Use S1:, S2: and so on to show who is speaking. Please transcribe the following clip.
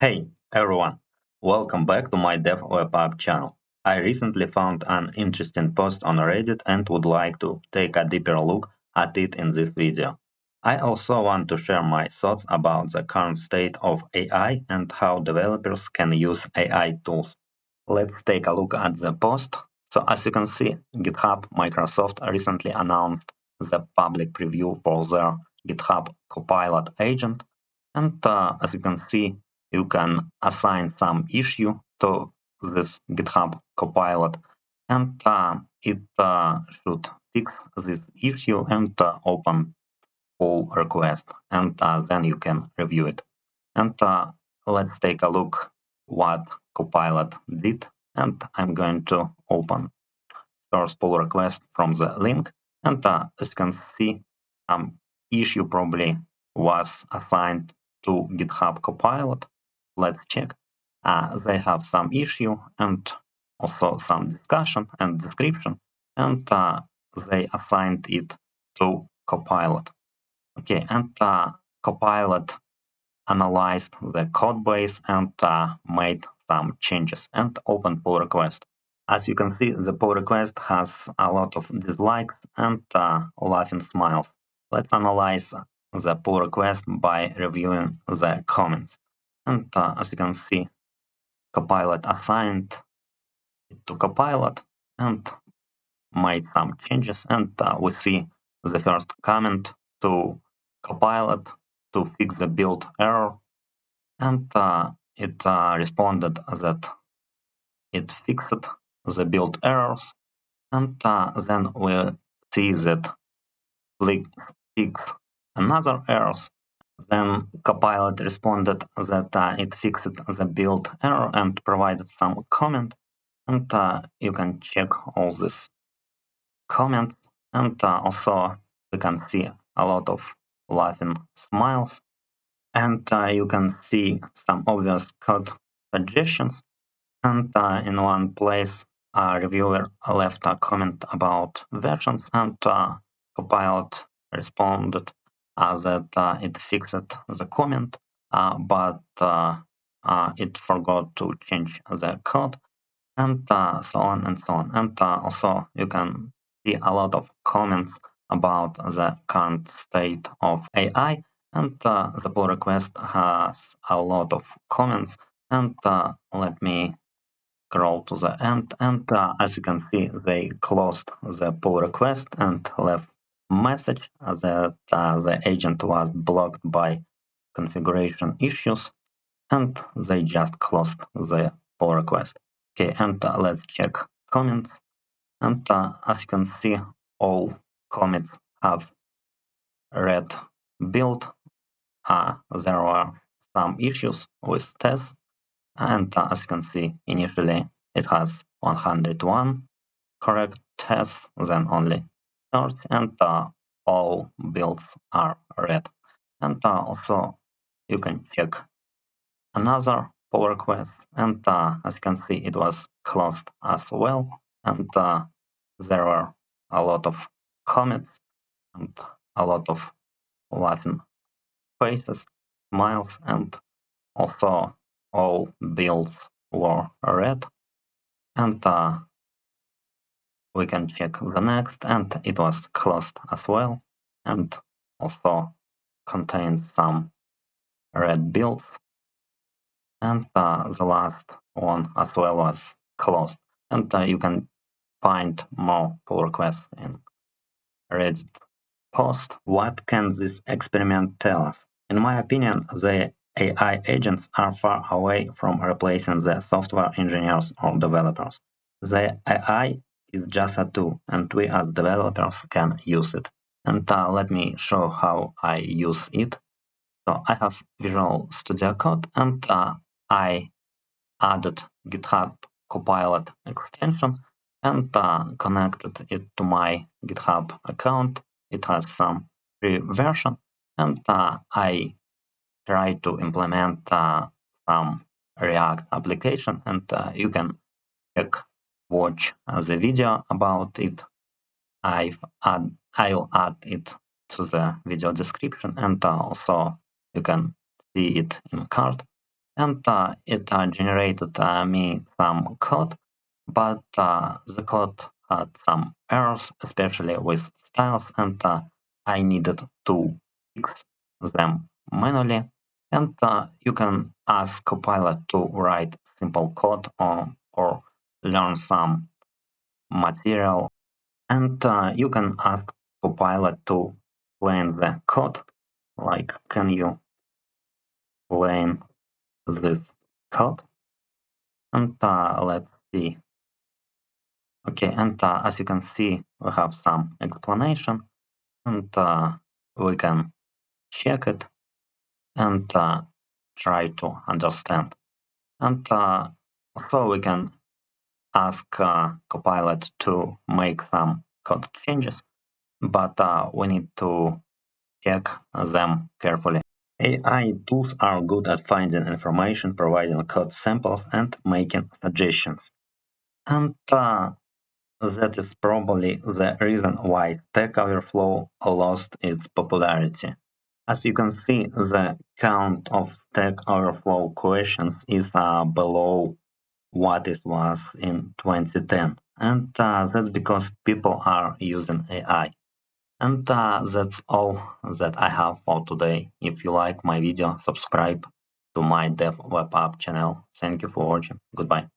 S1: Hey everyone, welcome back to my DevWebApp channel. I recently found an interesting post on Reddit and would like to take a deeper look at it in this video. I also want to share my thoughts about the current state of AI and how developers can use AI tools. Let's take a look at the post. So as you can see, GitHub Microsoft recently announced the public preview for their GitHub Copilot agent. And as you can see, you can assign some issue to this GitHub Copilot, and it should fix this issue and open pull request, and then you can review it. And let's take a look what Copilot did. And I'm going to open first pull request from the link. And as you can see, issue probably was assigned to GitHub Copilot. Let's check. They have some issue and also some discussion and description, and they assigned it to Copilot. Okay, and Copilot analyzed the code base and made some changes and opened pull request. As you can see, the pull request has a lot of dislikes and laughing smiles. Let's analyze the pull request by reviewing the comments. And as you can see, Copilot assigned it to Copilot and made some changes. And we see the first comment to Copilot to fix the build error. And it responded that it fixed the build errors. And then we see that fix another errors. Then Copilot responded that it fixed the build error and provided some comment. And you can check all these comments. And also we can see a lot of laughing smiles. And you can see some obvious code suggestions. And in one place, a reviewer left a comment about versions, and Copilot responded that it fixed the comment, but it forgot to change the code, and so on and so on. And also, you can see a lot of comments about the current state of AI, and the pull request has a lot of comments. And let me scroll to the end, and as you can see, they closed the pull request and left message that the agent was blocked by configuration issues, and they just closed the pull request. Okay, and let's check comments. And as you can see, all comments have red build. There were some issues with tests, and as you can see, initially it has 101 correct tests, then only 30, and all builds are red. And also you can check another pull request, and as you can see, it was closed as well, and there were a lot of comments and a lot of laughing faces, smiles, and also all builds were red. And we can check the next, and it was closed as well, and also contains some red builds. And the last one as well was closed. And you can find more pull requests in Reddit post. What can this experiment tell us? In my opinion, the AI agents are far away from replacing the software engineers or developers. The AI is just a tool, and we as developers can use it. And let me show how I use it. So I have Visual Studio Code, and I added GitHub Copilot extension and connected it to my GitHub account. It has some free version, and I try to implement some React application, and you can watch the video about it. I'll add it to the video description, and also you can see it in card. and it generated me some code, but the code had some errors, especially with styles, and I needed to fix them manually. And you can ask Copilot to write simple code or learn some material, and you can ask Copilot to explain the code, like can you explain this code? And let's see. Okay, and as you can see, we have some explanation, and we can check it and try to understand. And so we can ask Copilot to make some code changes, but we need to check them carefully. AI tools are good at finding information, providing code samples, and making suggestions. And that is probably the reason why Stack Overflow lost its popularity. As you can see, the count of Stack Overflow questions is below what it was in 2010. And that's because people are using AI. And that's all that I have for today. If you like my video, subscribe to my Dev Web App channel. Thank you for watching. Goodbye.